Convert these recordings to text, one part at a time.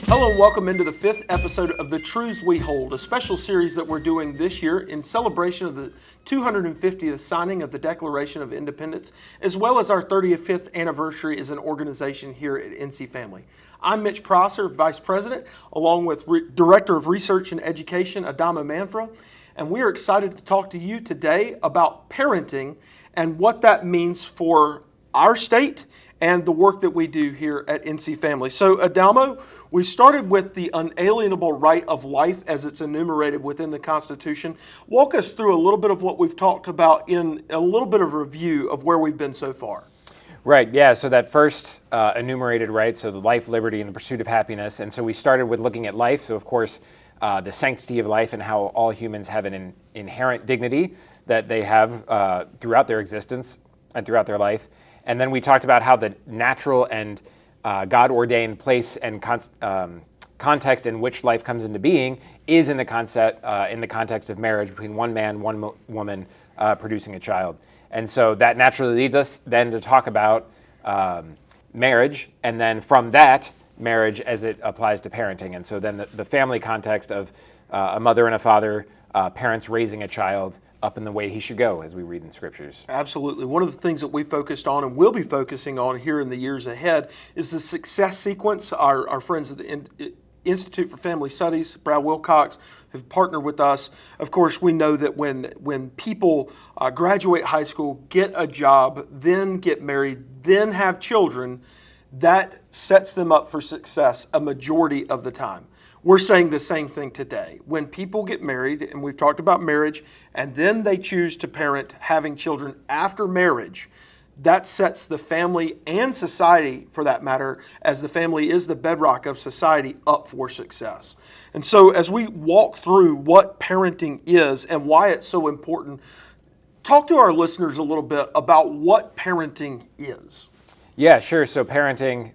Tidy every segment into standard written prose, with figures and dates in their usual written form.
Hello and welcome into the 5th episode of The Truths We Hold, a special series that we're doing this year in celebration of the 250th signing of the Declaration of Independence, as well as our 35th anniversary as an organization here at NC Family. I'm Mitch Prosser, Vice President, along with Director of Research and Education, Adama Manfra, and we are excited to talk to you today about parenting and what that means for our state and the work that we do here at NC Family. So, Adamo, we started with the unalienable right of life as it's enumerated within the Constitution. Walk us through a little bit of what we've talked about in a little bit of a review of where we've been so far. Right, yeah, so that first enumerated right, so the life, liberty, and the pursuit of happiness. And so we started with looking at life, so of course, the sanctity of life and how all humans have an inherent dignity that they have throughout their existence and throughout their life. And then we talked about how the natural and God-ordained place and context in which life comes into being is in the context of marriage between one man, one woman producing a child. And so that naturally leads us then to talk about marriage, and then from that, marriage as it applies to parenting. And so then the family context of a mother and a father, parents raising a child up in the way he should go, as we read in scriptures. Absolutely. One of the things that we focused on and will be focusing on here in the years ahead is the success sequence. Our friends at the Institute for Family Studies, Brad Wilcox, have partnered with us. Of course, we know that when people graduate high school, get a job, then get married, then have children, that sets them up for success a majority of the time. We're saying the same thing today. When people get married, and we've talked about marriage, and then they choose to parent having children after marriage, that sets the family and society, for that matter, as the family is the bedrock of society, up for success. And so as we walk through what parenting is and why it's so important, talk to our listeners a little bit about what parenting is. Yeah, sure. So parenting,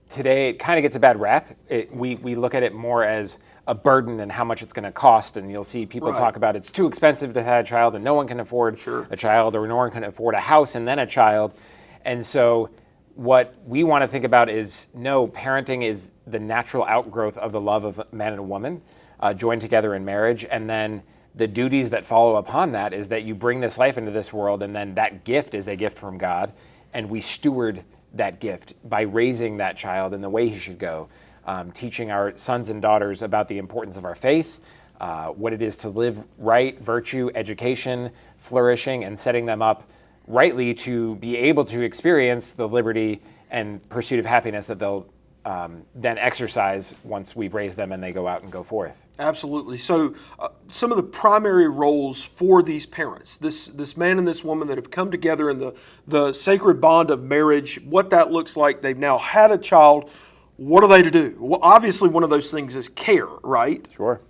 today it kind of gets a bad rap. We look at it more as a burden and how much it's going to cost, and you'll see people talk about it's too expensive to have a child and no one can afford a child, or no one can afford a house and then a child. And so what we want to think about is, no, parenting is the natural outgrowth of the love of a man and a woman joined together in marriage, and then the duties that follow upon that is that you bring this life into this world, and then that gift is a gift from God, and we steward that gift by raising that child in the way he should go, teaching our sons and daughters about the importance of our faith, what it is to live right, virtue, education, flourishing, and setting them up rightly to be able to experience the liberty and pursuit of happiness that they'll then exercise once we've raised them and they go out and go forth. Absolutely. So some of the primary roles for these parents, this man and this woman that have come together in the sacred bond of marriage, what that looks like, they've now had a child, what are they to do? Well, obviously one of those things is care, right? Sure.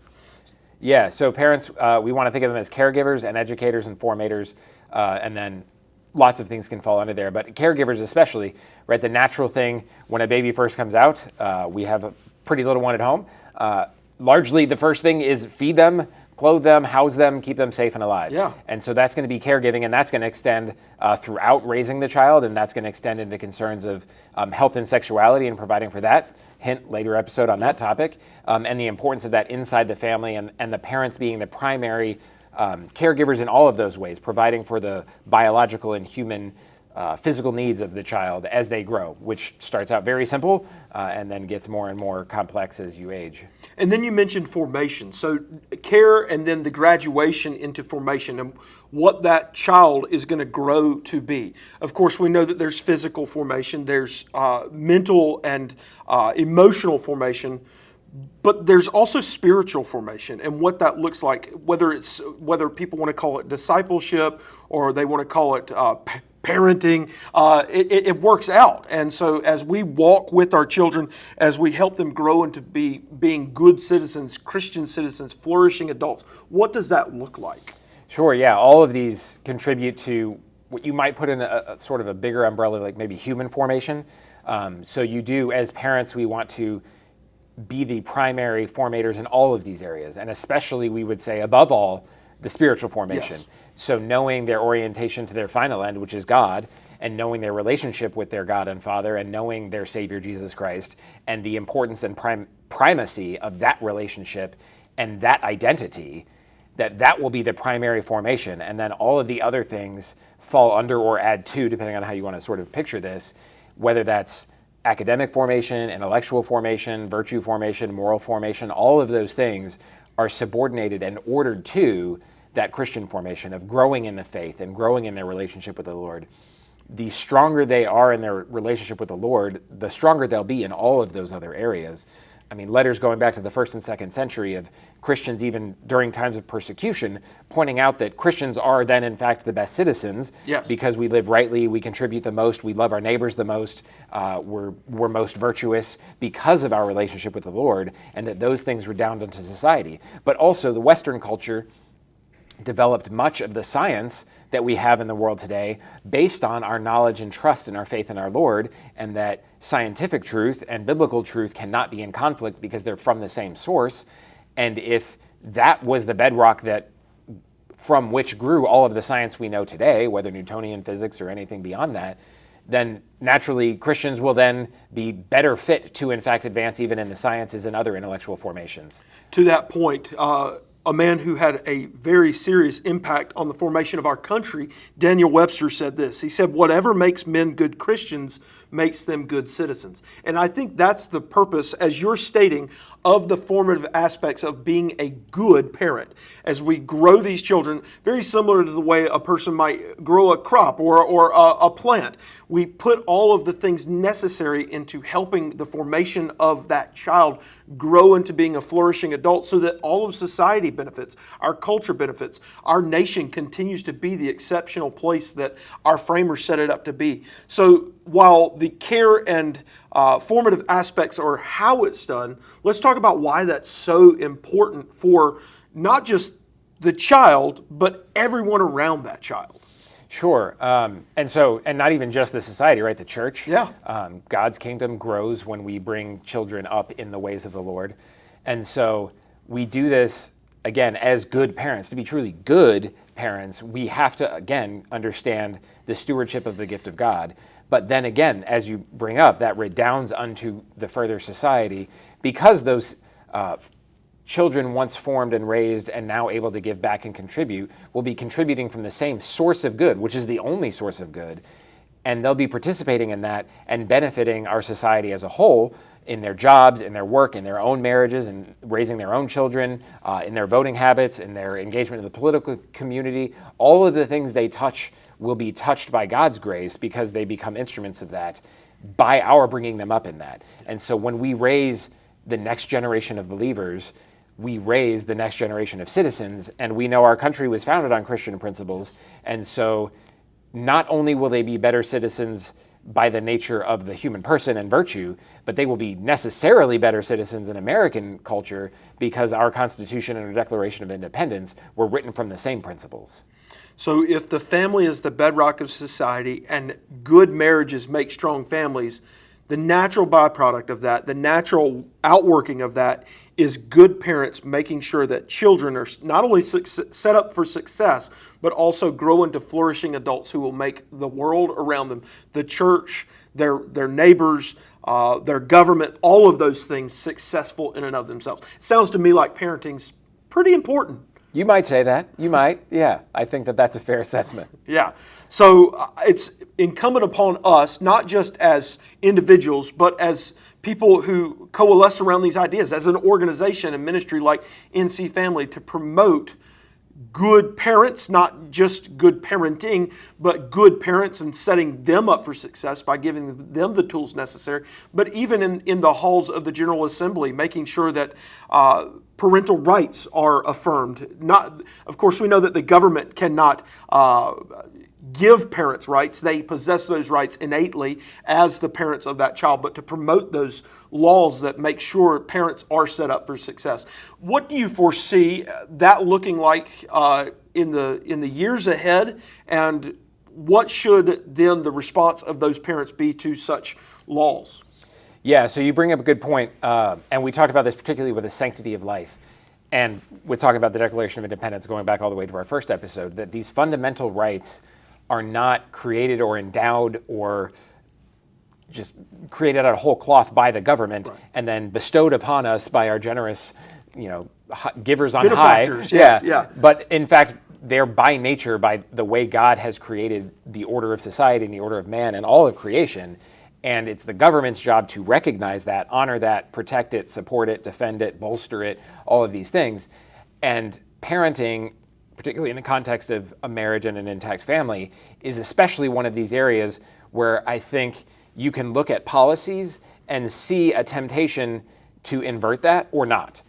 Yeah, so parents, we want to think of them as caregivers and educators and formators, and then lots of things can fall under there, but caregivers especially, right? The natural thing when a baby first comes out, we have a pretty little one at home. Largely, the first thing is feed them, clothe them, house them, keep them safe and alive. Yeah. And so that's going to be caregiving, and that's going to extend throughout raising the child, and that's going to extend into concerns of health and sexuality and providing for that. Hint, later episode on that topic, and the importance of that inside the family, and the parents being the primary caregivers in all of those ways, providing for the biological and human physical needs of the child as they grow, which starts out very simple and then gets more and more complex as you age. And then you mentioned formation. So care and then the graduation into formation and what that child is going to grow to be. Of course, we know that there's physical formation, there's mental and emotional formation, but there's also spiritual formation and what that looks like, whether people want to call it discipleship or they want to call it parenting, it works out. And so as we walk with our children, as we help them grow into being good citizens, Christian citizens, flourishing adults, what does that look like? Sure, yeah. All of these contribute to what you might put in a sort of a bigger umbrella, like maybe human formation. So you do, as parents, we want to be the primary formators in all of these areas. And especially, we would say, above all, the spiritual formation. Yes. So knowing their orientation to their final end, which is God, and knowing their relationship with their God and Father, and knowing their Savior Jesus Christ, and the importance and primacy of that relationship and that identity, that will be the primary formation. And then all of the other things fall under or add to, depending on how you want to sort of picture this, whether that's academic formation, intellectual formation, virtue formation, moral formation. All of those things are subordinated and ordered to that Christian formation of growing in the faith and growing in their relationship with the Lord. The stronger they are in their relationship with the Lord, the stronger they'll be in all of those other areas. I mean, letters going back to the 1st and 2nd century of Christians, even during times of persecution, pointing out that Christians are then, in fact, the best citizens. Yes. Because we live rightly, we contribute the most, we love our neighbors the most, we're most virtuous because of our relationship with the Lord, and that those things redound into society. But also, the Western culture developed much of the science that we have in the world today based on our knowledge and trust in our faith in our Lord, and that scientific truth and biblical truth cannot be in conflict because they're from the same source. And if that was the bedrock that from which grew all of the science we know today, whether Newtonian physics or anything beyond that, then naturally Christians will then be better fit to in fact advance even in the sciences and other intellectual formations. To that point, a man who had a very serious impact on the formation of our country, Daniel Webster, said this. He said, "Whatever makes men good Christians makes them good citizens." And I think that's the purpose, as you're stating, of the formative aspects of being a good parent. As we grow these children, very similar to the way a person might grow a crop or a plant, we put all of the things necessary into helping the formation of that child grow into being a flourishing adult so that all of society benefits, our culture benefits, our nation continues to be the exceptional place that our framers set it up to be. So while the care and formative aspects are how it's done, let's talk about why that's so important for not just the child, but everyone around that child. Sure. And not even just the society, right? The church. Yeah. God's kingdom grows when we bring children up in the ways of the Lord. And so we do this, again, as good parents. To be truly good parents, we have to, again, understand the stewardship of the gift of God. But then again, as you bring up, that redounds unto the further society because those children once formed and raised and now able to give back and contribute will be contributing from the same source of good, which is the only source of good. And they'll be participating in that and benefiting our society as a whole in their jobs, in their work, in their own marriages, and raising their own children, in their voting habits, in their engagement in the political community. All of the things they touch will be touched by God's grace because they become instruments of that by our bringing them up in that. And so when we raise the next generation of believers, we raise the next generation of citizens, and we know our country was founded on Christian principles. And so not only will they be better citizens by the nature of the human person and virtue, but they will be necessarily better citizens in American culture because our Constitution and our Declaration of Independence were written from the same principles. So if the family is the bedrock of society and good marriages make strong families, the natural byproduct of that, the natural outworking of that is good parents making sure that children are not only set up for success, but also grow into flourishing adults who will make the world around them, the church, their neighbors, their government, all of those things successful in and of themselves. It sounds to me like parenting's pretty important. You might say that. You might. Yeah. I think that that's a fair assessment. Yeah. So it's incumbent upon us, not just as individuals, but as people who coalesce around these ideas, as an organization and ministry like NC Family, to promote good parents, not just good parenting, but good parents and setting them up for success by giving them the tools necessary. But even in the halls of the General Assembly, making sure that parental rights are affirmed. Of course, we know that the government cannot give parents rights. They possess those rights innately as the parents of that child, but to promote those laws that make sure parents are set up for success. What do you foresee that looking like in the years ahead, and what should then the response of those parents be to such laws? Yeah, so you bring up a good point, and we talked about this particularly with the sanctity of life. And we're talking about the Declaration of Independence, going back all the way to our first episode, that these fundamental rights are not created or endowed or just created out of whole cloth by the government and then bestowed upon us by our generous, givers on high. Yes, yeah. But in fact, they're by nature, by the way God has created the order of society and the order of man and all of creation. And it's the government's job to recognize that, honor that, protect it, support it, defend it, bolster it, all of these things. And parenting, particularly in the context of a marriage and an intact family, is especially one of these areas where I think you can look at policies and see a temptation to invert that or not.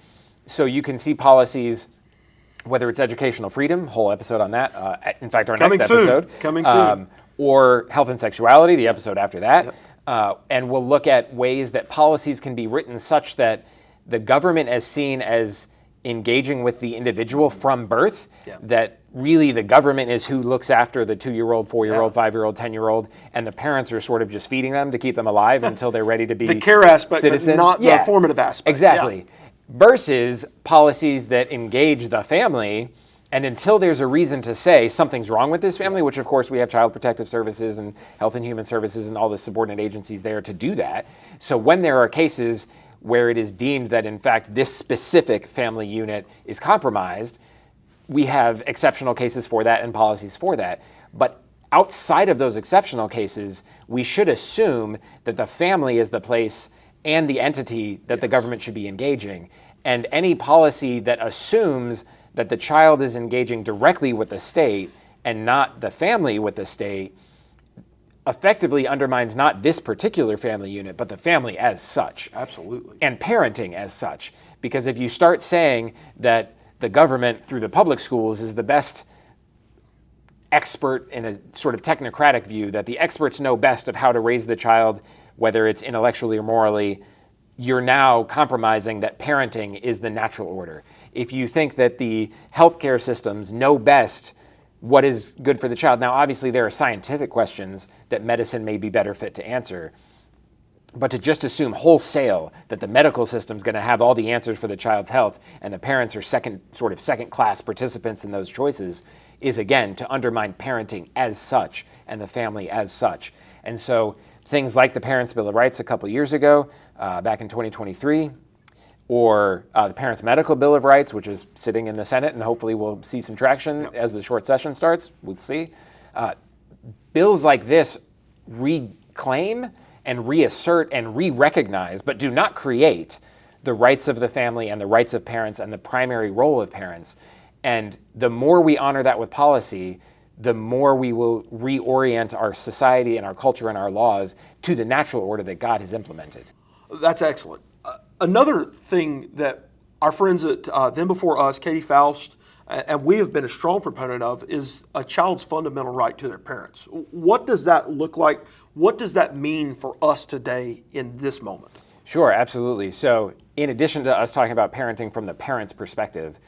So you can see policies, whether it's educational freedom, whole episode on that. In fact, our next episode. Coming soon. Or health and sexuality, the episode after that. Yep. And we'll look at ways that policies can be written such that the government is seen as engaging with the individual from birth, that really the government is who looks after the 2-year-old, 4-year-old, 5-year-old, 10-year-old, and the parents are sort of just feeding them to keep them alive until they're ready to be the care aspect, citizens. But not the formative aspect. Exactly. Yeah. Versus policies that engage the family, and until there's a reason to say something's wrong with this family, which of course we have Child Protective Services and Health and Human Services and all the subordinate agencies there to do that. So when there are cases where it is deemed that in fact this specific family unit is compromised, we have exceptional cases for that and policies for that. But outside of those exceptional cases, we should assume that the family is the place and the entity that the government should be engaging. And any policy that assumes that the child is engaging directly with the state and not the family with the state effectively undermines not this particular family unit, but the family as such. Absolutely. And parenting as such. Because if you start saying that the government through the public schools is the best expert in a sort of technocratic view, that the experts know best of how to raise the child, whether it's intellectually or morally, you're now compromising that parenting is the natural order. If you think that the healthcare systems know best what is good for the child, now obviously there are scientific questions that medicine may be better fit to answer, but to just assume wholesale that the medical system is going to have all the answers for the child's health and the parents are second-class participants in those choices is, again, to undermine parenting as such and the family as such. And so things like the Parents' Bill of Rights a couple years ago, back in 2023, or the Parents' Medical Bill of Rights, which is sitting in the Senate, and hopefully we'll see some traction as the short session starts. We'll see. Bills like this reclaim and reassert and re-recognize, but do not create the rights of the family and the rights of parents and the primary role of parents. And the more we honor that with policy, the more we will reorient our society and our culture and our laws to the natural order that God has implemented. That's excellent. Another thing that our friends at Them Before Us, Katie Faust, and we have been a strong proponent of is a child's fundamental right to their parents. What does that look like? What does that mean for us today in this moment? Sure, absolutely. So in addition to us talking about parenting from the parent's perspective,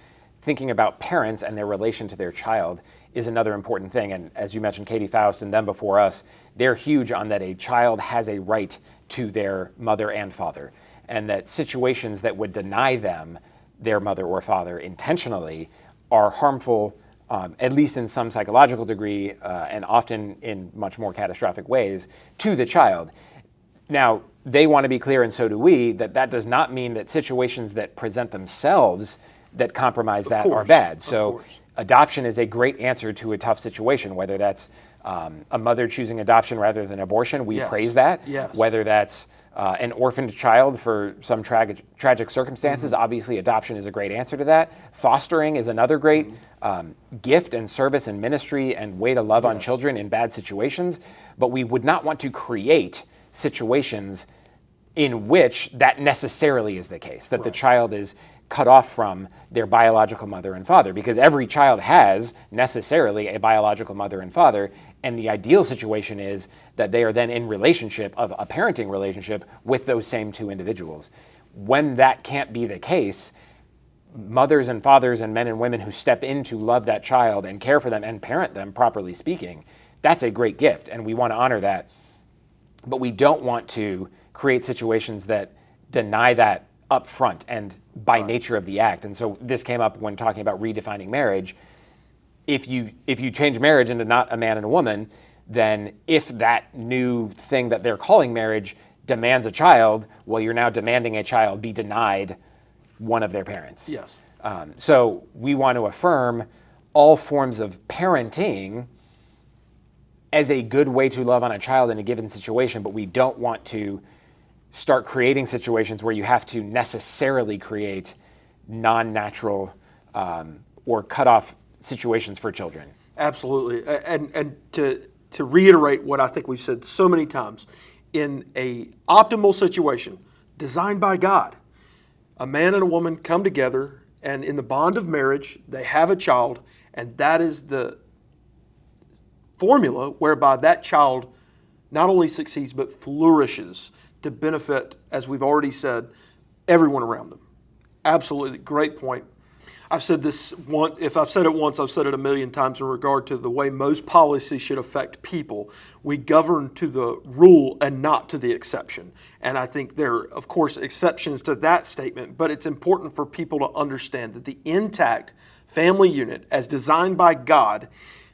thinking about parents and their relation to their child is another important thing. And as you mentioned, Katie Faust and Them Before Us, they're huge on that a child has a right to their mother and father, and that situations that would deny them their mother or father intentionally are harmful, at least in some psychological degree, and often in much more catastrophic ways, to the child. Now, they want to be clear, and so do we, that that does not mean that situations that present themselves that compromise that are bad. So adoption is a great answer to a tough situation, whether that's a mother choosing adoption rather than abortion. We praise that. Yes. Whether that's an orphaned child for some tragic circumstances, obviously adoption is a great answer to that. Fostering is another great gift and service and ministry and way to love on children in bad situations. But we would not want to create situations in which that necessarily is the case, that the child is cut off from their biological mother and father, because every child has necessarily a biological mother and father, and the ideal situation is that they are then in relationship, of a parenting relationship, with those same two individuals. When that can't be the case, mothers and fathers and men and women who step in to love that child and care for them and parent them, properly speaking, that's a great gift, and we want to honor that. But we don't want to create situations that deny that up front and by nature of the act. And so this came up when talking about redefining marriage. If you change marriage into not a man and a woman, then if that new thing that they're calling marriage demands a child, well, you're now demanding a child be denied one of their parents. Yes. So we want to affirm all forms of parenting as a good way to love on a child in a given situation, but we don't want to start creating situations where you have to necessarily create non-natural or cut off situations for children. Absolutely. And to reiterate what I think we've said so many times, in a optimal situation designed by God, a man and a woman come together, and in the bond of marriage, they have a child, and that is the formula whereby that child not only succeeds but flourishes to benefit, as we've already said, everyone around them. Absolutely, great point. I've said this once. If I've said it once, I've said it a million times in regard to the way most policies should affect people. We govern to the rule and not to the exception. And I think there are, of course, exceptions to that statement, but it's important for people to understand that the intact family unit, as designed by God,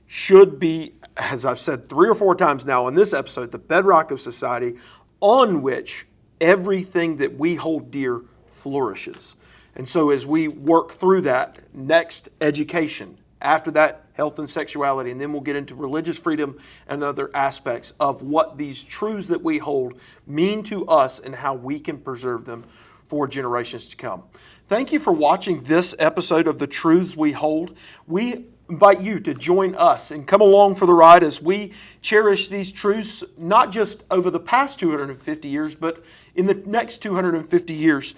should be, as I've said 3 or 4 times now in this episode, the bedrock of society on which everything that we hold dear flourishes. And so as we work through that, next, education. After that, health and sexuality. And then we'll get into religious freedom and other aspects of what these truths that we hold mean to us and how we can preserve them for generations to come. Thank you for watching this episode of The Truths We Hold. We invite you to join us and come along for the ride as we cherish these truths, not just over the past 250 years, but in the next 250 years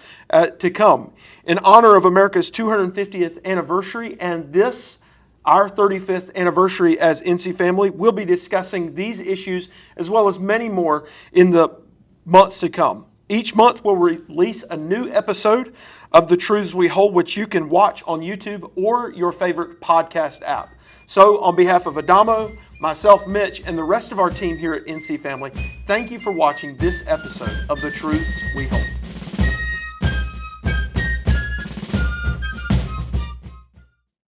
to come. In honor of America's 250th anniversary and this, our 35th anniversary as NC Family, we'll be discussing these issues as well as many more in the months to come. Each month we'll release a new episode of The Truths We Hold, which you can watch on YouTube or your favorite podcast app. So on behalf of Adamo, myself, Mitch, and the rest of our team here at NC Family, thank you for watching this episode of The Truths We Hold.